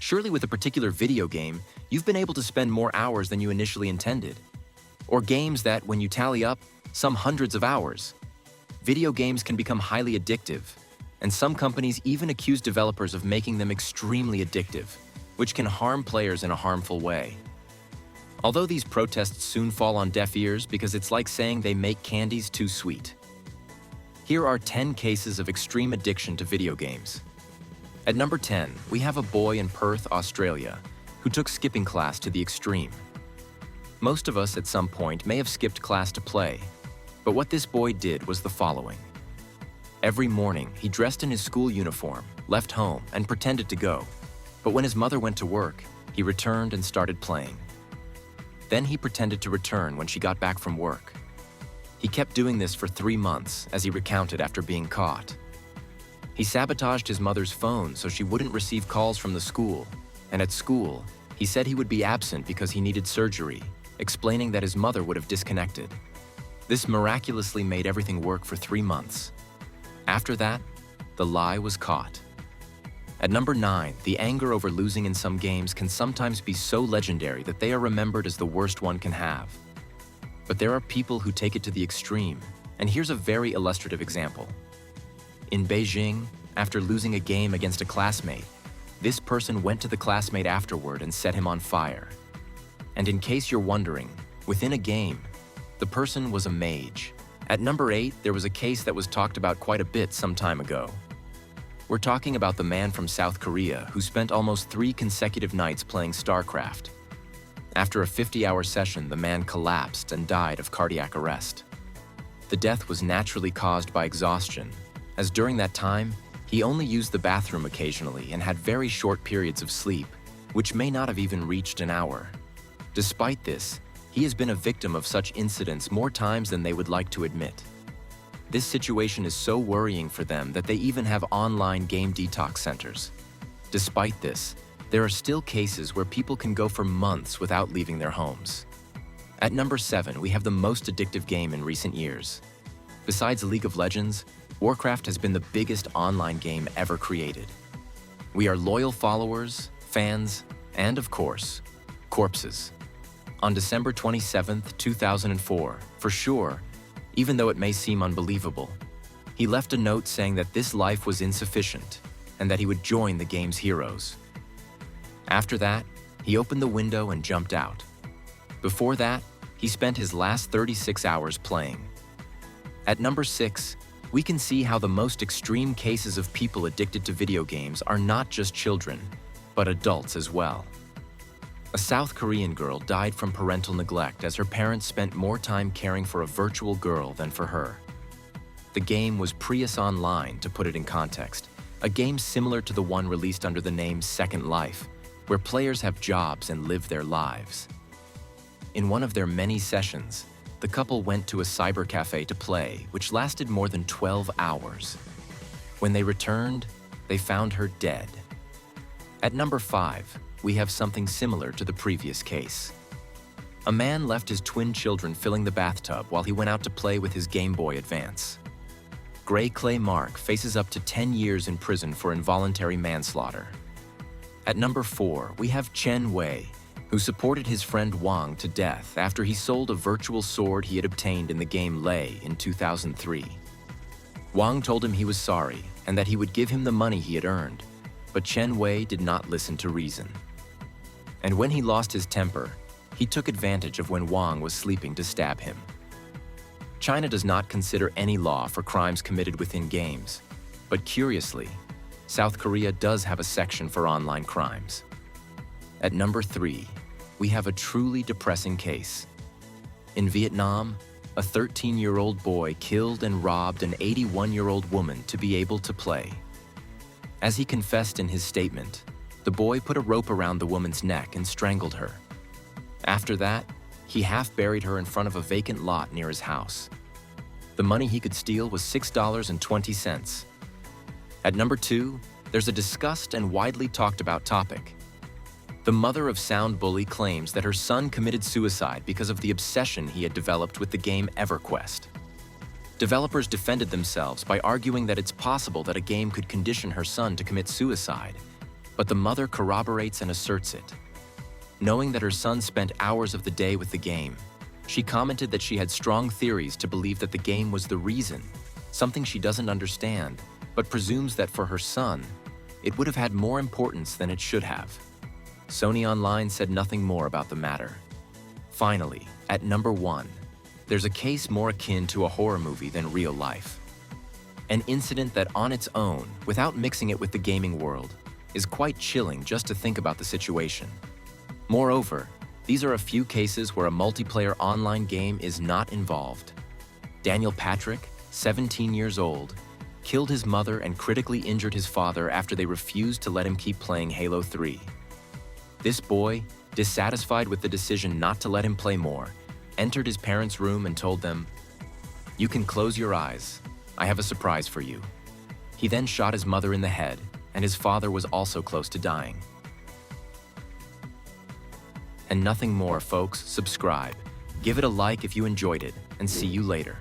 Surely with a particular video game, you've been able to spend more hours than you initially intended. Or games that, when you tally up, some hundreds of hours. Video games can become highly addictive, and some companies even accuse developers of making them extremely addictive, which can harm players in a harmful way. Although these protests soon fall on deaf ears because it's like saying they make candies too sweet. Here are 10 cases of extreme addiction to video games. At number 10, we have a boy in Perth, Australia, who took skipping class to the extreme. Most of us at some point may have skipped class to play, but what this boy did was the following. Every morning, he dressed in his school uniform, left home, and pretended to go. But when his mother went to work, he returned and started playing. Then he pretended to return when she got back from work. He kept doing this for 3 months, as he recounted after being caught. He sabotaged his mother's phone so she wouldn't receive calls from the school, and at school, he said he would be absent because he needed surgery, explaining that his mother would have disconnected. This miraculously made everything work for 3 months. After that, the lie was caught. At number 9, the anger over losing in some games can sometimes be so legendary that they are remembered as the worst one can have. But there are people who take it to the extreme, and here's a very illustrative example. In Beijing, after losing a game against a classmate, this person went to the classmate afterward and set him on fire. And in case you're wondering, within a game, the person was a mage. At number 8, there was a case that was talked about quite a bit some time ago. We're talking about the man from South Korea who spent almost 3 consecutive nights playing StarCraft. After a 50-hour session, the man collapsed and died of cardiac arrest. The death was naturally caused by exhaustion, as during that time, he only used the bathroom occasionally and had very short periods of sleep, which may not have even reached an hour. Despite this, he has been a victim of such incidents more times than they would like to admit. This situation is so worrying for them that they even have online game detox centers. Despite this, there are still cases where people can go for months without leaving their homes. At number 7, we have the most addictive game in recent years. Besides League of Legends, Warcraft has been the biggest online game ever created. We are loyal followers, fans, and of course, corpses. On December 27, 2004, for sure, even though it may seem unbelievable, he left a note saying that this life was insufficient and that he would join the game's heroes. After that, he opened the window and jumped out. Before that, he spent his last 36 hours playing. At number 6, we can see how the most extreme cases of people addicted to video games are not just children, but adults as well. A South Korean girl died from parental neglect as her parents spent more time caring for a virtual girl than for her. The game was Prius Online, to put it in context, a game similar to the one released under the name Second Life, where players have jobs and live their lives. In one of their many sessions, the couple went to a cyber cafe to play, which lasted more than 12 hours. When they returned, they found her dead. At number 5, we have something similar to the previous case. A man left his twin children filling the bathtub while he went out to play with his Game Boy Advance. Gray Clay Mark faces up to 10 years in prison for involuntary manslaughter. At number 4, we have Chen Wei, who supported his friend Wang to death after he sold a virtual sword he had obtained in the game Lei in 2003. Wang told him he was sorry and that he would give him the money he had earned, but Chen Wei did not listen to reason. And when he lost his temper, he took advantage of when Wang was sleeping to stab him. China does not consider any law for crimes committed within games, but curiously, South Korea does have a section for online crimes. At number 3, we have a truly depressing case. In Vietnam, a 13-year-old boy killed and robbed an 81-year-old woman to be able to play. As he confessed in his statement, the boy put a rope around the woman's neck and strangled her. After that, he half-buried her in front of a vacant lot near his house. The money he could steal was $6.20. At number 2, there's a discussed and widely talked about topic. The mother of Sound Bully claims that her son committed suicide because of the obsession he had developed with the game EverQuest. Developers defended themselves by arguing that it's possible that a game could condition her son to commit suicide, But the mother corroborates and asserts it. Knowing that her son spent hours of the day with the game, she commented that she had strong theories to believe that the game was the reason, something she doesn't understand, but presumes that for her son, it would have had more importance than it should have. Sony Online said nothing more about the matter. Finally, at number 1, there's a case more akin to a horror movie than real life. An incident that on its own, without mixing it with the gaming world, is quite chilling just to think about the situation. Moreover, these are a few cases where a multiplayer online game is not involved. Daniel Patrick, 17 years old, killed his mother and critically injured his father after they refused to let him keep playing Halo 3. This boy, dissatisfied with the decision not to let him play more, entered his parents' room and told them, "You can close your eyes. I have a surprise for you." He then shot his mother in the head, and his father was also close to dying. And nothing more, folks. Subscribe. Give it a like if you enjoyed it, and see you later.